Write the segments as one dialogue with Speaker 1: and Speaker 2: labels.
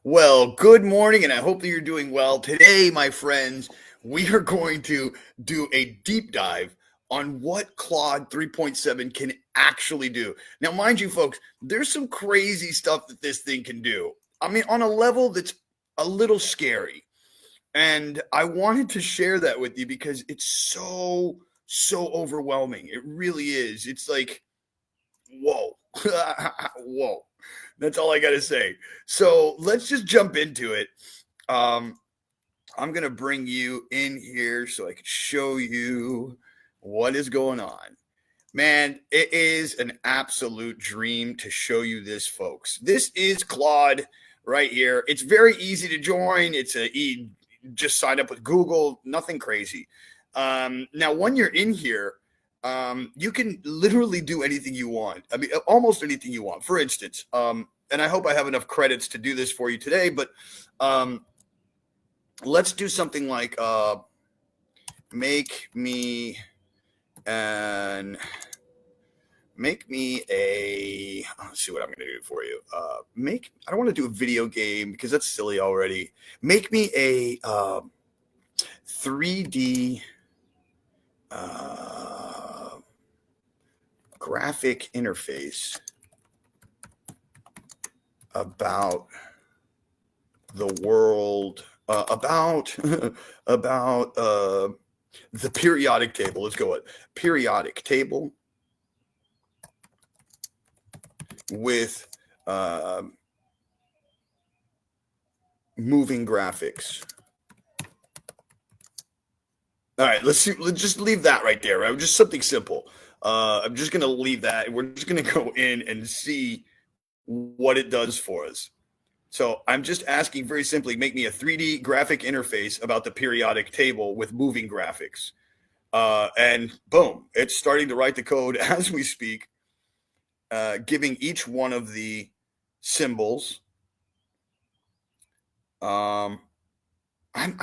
Speaker 1: Well, good morning, and I hope that you're doing well. Today, my friends, we are going to do a deep dive on what Claude 3.7 can actually do. Now, mind you, folks, there's some crazy stuff that this thing can do. I mean, on a level that's a little scary. And I wanted to share that with you because it's so overwhelming. It really is. It's like, whoa, whoa. That's all I got to say. So let's just jump into it. Um, I'm going to bring you in here so I can show you what is going on. Man, it is an absolute dream to show you this, folks. This is Claude right here. It's very easy to join. Just sign up with Google, nothing crazy. Now, when you're in here, you can literally do anything you want. I mean, almost anything you want. For instance, and I hope I have enough credits to do this for you today, but um, let's do something like make me an make me a let's see what I'm going to do for you. I don't want to do a video game because that's silly already. Make me a 3D graphic interface about the world, about about the periodic table. Let's go with periodic table with moving graphics. All right, let's see. Let's just leave that right there. Right, just something simple. I'm just gonna leave that. We're just gonna go in and see what it does for us. So I'm just asking very simply, make me a 3D graphic interface about the periodic table with moving graphics. And boom, it's starting to write the code as we speak, giving each one of the symbols. I'm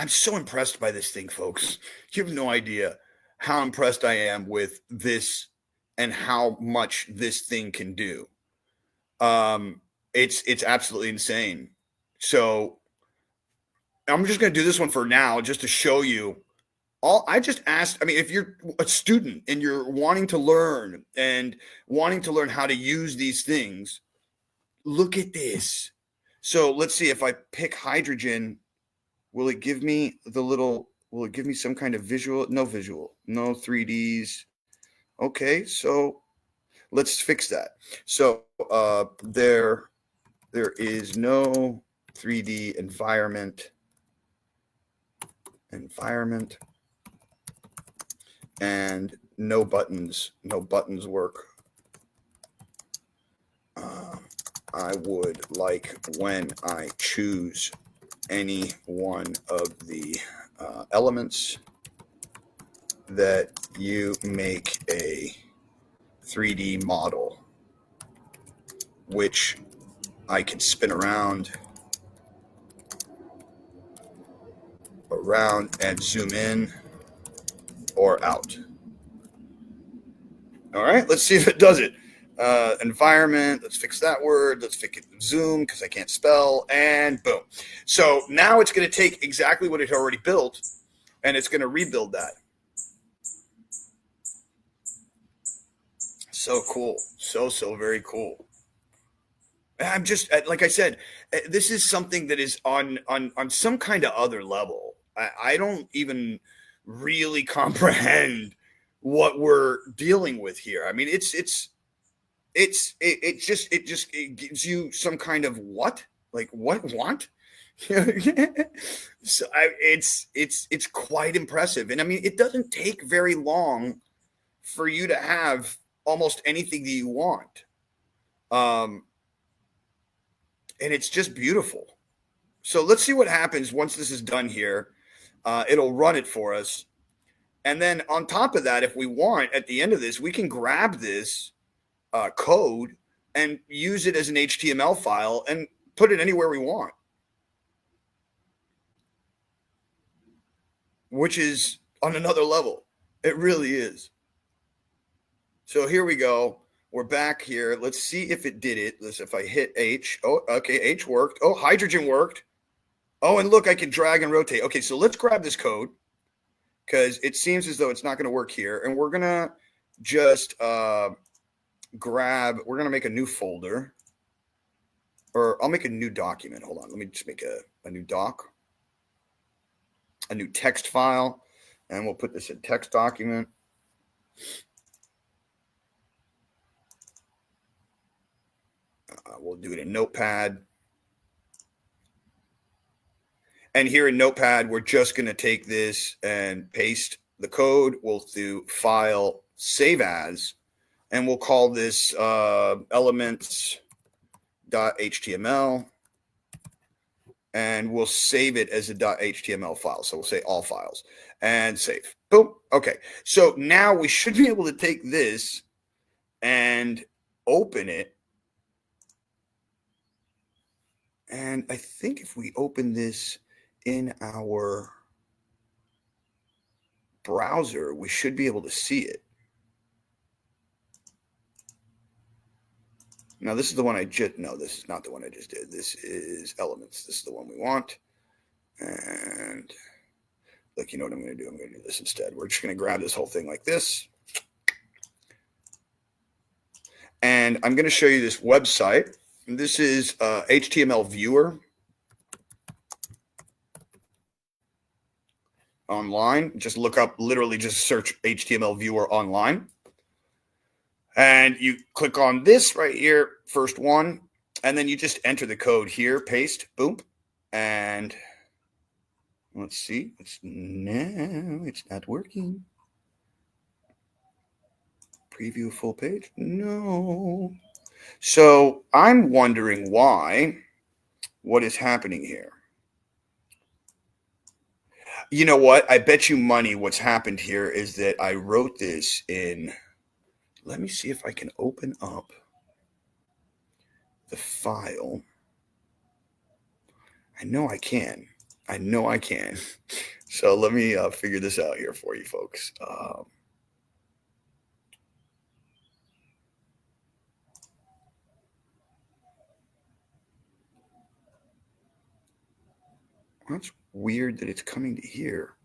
Speaker 1: so impressed by this thing, folks. You have no idea how impressed I am with this and how much this thing can do. It's absolutely insane. So I'm just going to do this one for now, just to show you. All I just asked. I mean, if you're a student and you're wanting to learn and wanting to learn how to use these things, look at this. So let's see if I pick hydrogen. Will it give me the little? Will it give me some kind of visual? No visual. No 3Ds. Okay, so let's fix that. So there is no 3D environment, and no buttons. No buttons work. I would like when I choose any one of the elements that you make a 3D model, which I can spin around and zoom in or out. All right, let's see if it does it. Environment, let's fix that word. Let's fix it zoom because I can't spell, and boom. So now it's going to take exactly what it already built, and it's going to rebuild that. So cool. So very cool. I'm just like I said, this is something that is on some kind of other level. I don't even really comprehend what we're dealing with here. I mean, it gives you some kind of what, like what. So it's quite impressive, and I mean, it doesn't take very long for you to have almost anything that you want. Um, and it's just beautiful. So let's see what happens once this is done here. It'll run it for us. And then on top of that, if we want, at the end of this, we can grab this code and use it as an HTML file and put it anywhere we want, which is on another level. It really is. So here we go. we're back here. Let's see if it did it. If I hit H. Oh, okay, H worked. Oh, hydrogen worked. Oh, and look, I can drag and rotate. Okay, so let's grab this code because it seems as though it's not going to work here. And we're going to just we're going to make a new folder. Or I'll make a new document. Hold on. Let me just make a new doc, a new text file. And we'll put this in text document. We'll do it in Notepad. And here in Notepad, we're just going to take this and paste the code. We'll do file, save as, and we'll call this elements.html. And we'll save it as a .html file. So we'll say all files and save. Boom. Okay. So now we should be able to take this and open it. And I think if we open this in our browser, we should be able to see it. Now, this is the one no, this is not the one I just did. This is Elements. This is the one we want. And look, you know what I'm going to do? I'm going to do this instead. We're just going to grab this whole thing like this. And I'm going to show you this website. This is HTML Viewer online. Just look up, literally just search HTML Viewer online. And you click on this right here, first one, and then you just enter the code here, paste, boom, and let's see. It's not working. Preview full page. No. So I'm wondering what is happening here. You know what? I bet you money what's happened here is that I wrote this in. Let me see if I can open up the file. I know I can. So let me figure this out here for you folks. That's weird that it's coming to here.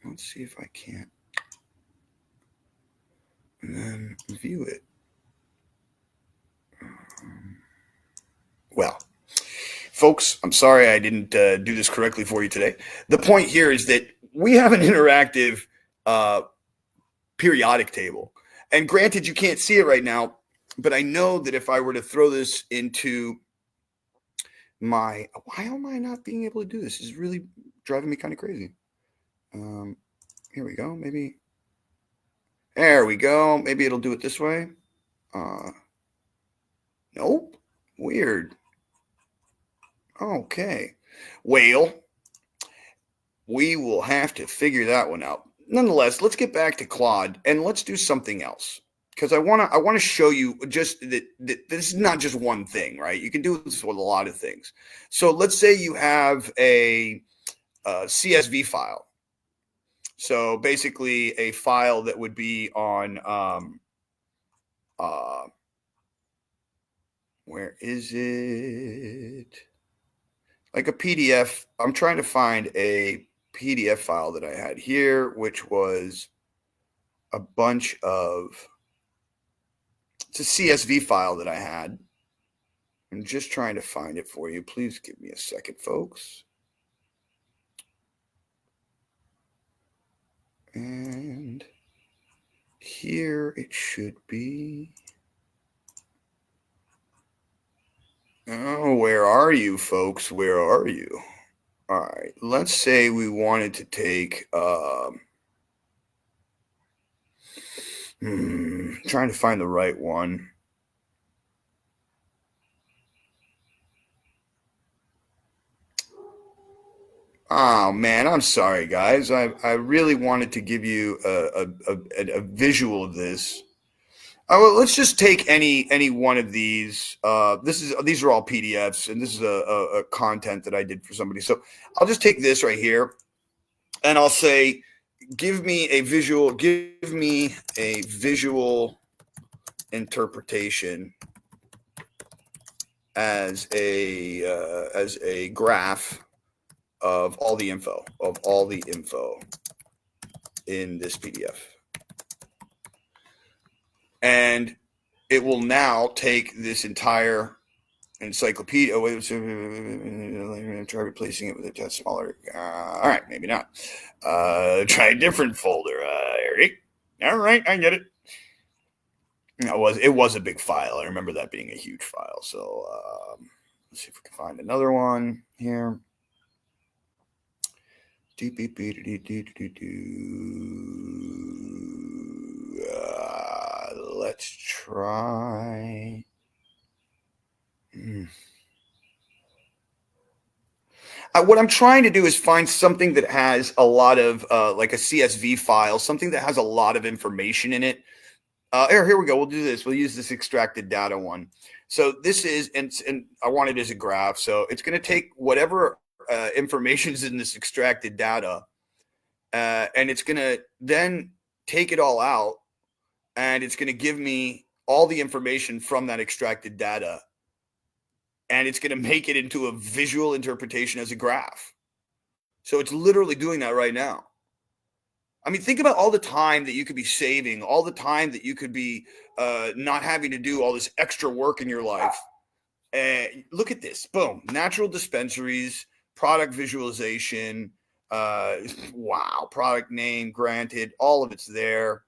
Speaker 1: Let's see if I can't. And then view it. Well, folks, I'm sorry I didn't do this correctly for you today. The point here is that we have an interactive periodic table. And granted, you can't see it right now, but I know that if I were to throw this into why am I not being able to do this? This is really driving me kind of crazy. Here we go. Maybe. There we go. Maybe it'll do it this way. Nope. Weird. Okay. Well, we will have to figure that one out. Nonetheless, let's get back to Claude and let's do something else. Because I want to show you just that this is not just one thing, right? You can do this with a lot of things. So let's say you have a CSV file. So basically a file that would be on, where is it? Like a PDF. I'm trying to find a PDF file that I had here, which was a bunch of, it's a CSV file that I had. I'm just trying to find it for you. Please give me a second, folks. And here it should be. Oh, where are you, folks? Where are you? All right. Let's say we wanted to take, trying to find the right one. Oh man, I'm sorry, guys. I really wanted to give you a visual of this. Well, let's just take any one of these. These are all PDFs, and this is a content that I did for somebody. So I'll just take this right here, and I'll say, give me a visual interpretation as a graph of all the info in this PDF. And it will now take this entire encyclopedia. Try replacing it with a just smaller. All right, maybe not. Try a different folder, Eric. All right, I get it. It was a big file. I remember that being a huge file. So let's see if we can find another one here. Let's try. What I'm trying to do is find something that has a lot of like a CSV file, something that has a lot of information in it. Here we go. We'll do this. We'll use this extracted data one. So this is, and I want it as a graph. So it's going to take whatever information is in this extracted data, and it's going to then take it all out, and it's going to give me all the information from that extracted data, and it's going to make it into a visual interpretation as a graph. So it's literally doing that right now. I mean, think about all the time that you could be saving, all the time that you could be not having to do all this extra work in your life. Look at this. Boom. Natural dispensaries, product visualization. Wow. Product name, granted. All of it's there.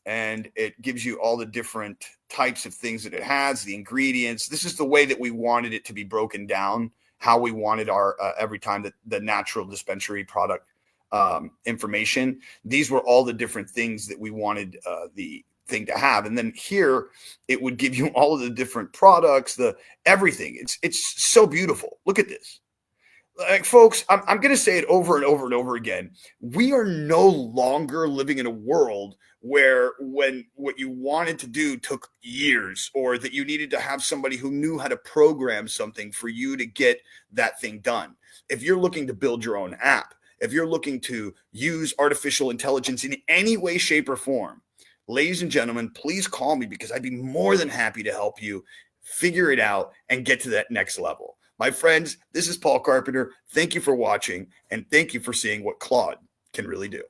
Speaker 1: And it gives you all the different types of things that it has, the ingredients. This is the way that we wanted it to be broken down, how we wanted our every time that the natural dispensary product information. These were all the different things that we wanted the thing to have. And then here it would give you all of the different products, the everything. It's so beautiful. Look at this. Like, folks, I'm going to say it over and over and over again. We are no longer living in a world where when what you wanted to do took years, or that you needed to have somebody who knew how to program something for you to get that thing done. If you're looking to build your own app, if you're looking to use artificial intelligence in any way, shape, or form, ladies and gentlemen, please call me, because I'd be more than happy to help you figure it out and get to that next level. My friends, this is Paul Carpenter. Thank you for watching, and thank you for seeing what Claude can really do.